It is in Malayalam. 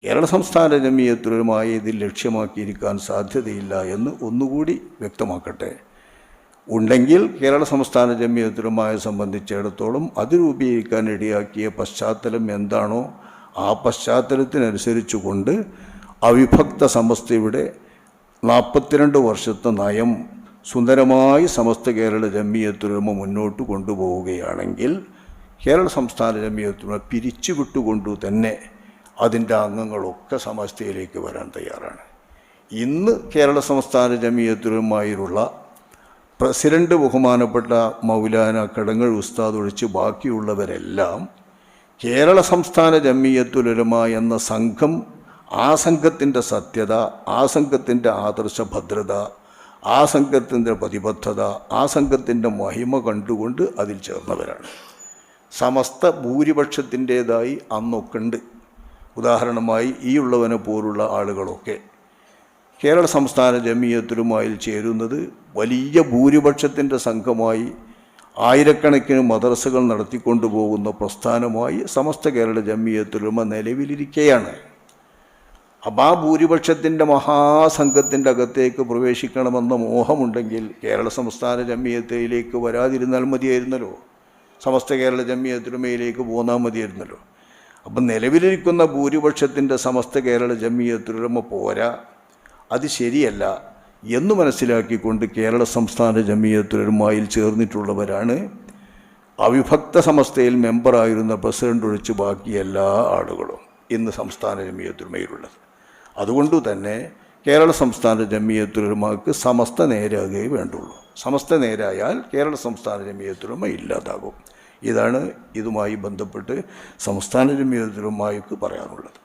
കേരള സംസ്ഥാന ജമിയത്തുലമയെ ഇതിൽ ലക്ഷ്യമാക്കിയിരിക്കാൻ സാധ്യതയില്ല എന്ന് ഒന്നുകൂടി വ്യക്തമാക്കട്ടെ. ഉണ്ടെങ്കിൽ കേരള സംസ്ഥാന ജമിയത്തുലമയെ സംബന്ധിച്ചിടത്തോളം അത് രൂപീകരിക്കാൻ ഇടയാക്കിയ പശ്ചാത്തലം എന്താണോ ആ പശ്ചാത്തലത്തിനനുസരിച്ചു കൊണ്ട് അവിഭക്ത സമസ്തയുടെ 42 വർഷത്തെ നയം സുന്ദരമായി സമസ്ത കേരള ജമിയത്തുലമ മുന്നോട്ട് കൊണ്ടുപോവുകയാണെങ്കിൽ കേരള സംസ്ഥാന ജമിയത്തുലമ പിരിച്ചുവിട്ടുകൊണ്ടു തന്നെ അതിൻ്റെ അംഗങ്ങളൊക്കെ സമസ്തയിലേക്ക് വരാൻ തയ്യാറാണ്. ഇന്ന് കേരള സംസ്ഥാന ജമിയത്തുലമയിലുള്ള പ്രസിഡന്റ് ബഹുമാനപ്പെട്ട മൗലാന കടങ്ങൽ ഉസ്താദ് ഒഴിച്ച് ബാക്കിയുള്ളവരെല്ലാം കേരള സംസ്ഥാന ജമിയത്തുലമ എന്ന സംഘം, ആ സംഘത്തിൻ്റെ സത്യത, ആ സംഘത്തിൻ്റെ ആദർശ ഭദ്രത, ആ സംഘത്തിൻ്റെ പ്രതിബദ്ധത, ആ സംഘത്തിൻ്റെ മഹിമ കണ്ടുകൊണ്ട് അതിൽ ചേർന്നവരാണ്. സമസ്ത ഭൂരിപക്ഷത്തിൻ്റേതായി അന്നൊക്കെ ഉണ്ട്. ഉദാഹരണമായി ഈ ഉള്ളവനെ പോലുള്ള ആളുകളൊക്കെ കേരള സംസ്ഥാന ജമിയത്തുലമയിൽ ചേരുന്നത് വലിയ ഭൂരിപക്ഷത്തിൻ്റെ സംഘമായി ആയിരക്കണക്കിന് മദ്രസകൾ നടത്തിക്കൊണ്ടു പോകുന്ന പ്രസ്ഥാനമായി സമസ്ത കേരള ജമിയത്തുലമ നിലവിലിരിക്കുകയാണ്. അപ്പോൾ ആ ഭൂരിപക്ഷത്തിൻ്റെ മഹാസംഘത്തിൻ്റെ അകത്തേക്ക് പ്രവേശിക്കണമെന്ന മോഹമുണ്ടെങ്കിൽ കേരള സംസ്ഥാന ജമിയത്തിലേക്ക് വരാതിരുന്നാൽ മതിയായിരുന്നല്ലോ, സമസ്ത കേരള ജമിയത്തുലമയിലേക്ക് പോന്നാൽ മതിയായിരുന്നല്ലോ. അപ്പം നിലവിലിരിക്കുന്ന ഭൂരിപക്ഷത്തിൻ്റെ സമസ്ത കേരള ജമിയത്തുലമ പോരാ, അത് ശരിയല്ല എന്ന് മനസ്സിലാക്കിക്കൊണ്ട് കേരള സംസ്ഥാന ജമിയത്തുലമയിൽ ചേർന്നിട്ടുള്ളവരാണ് അവിഭക്ത സമസ്തയിൽ മെമ്പറായിരുന്ന പ്രസിഡന്റ് ഒഴിച്ച് ബാക്കി എല്ലാ ആളുകളും ഇന്ന് സംസ്ഥാന ജമിയത്തുലമയിലുള്ളത്. അതുകൊണ്ട് തന്നെ കേരള സംസ്ഥാന ജമിയത്തുലമക്ക് സമസ്ത നേരാകുകയേ വേണ്ടുള്ളൂ. സമസ്ത നേരായാൽ കേരള സംസ്ഥാന ജമിയത്തുലമ ഇല്ലാതാകും. ഇതാണ് ഇതുമായി ബന്ധപ്പെട്ട് സംസ്ഥാന ജമിയത്തുലമയ്ക്ക് പറയാനുള്ളത്.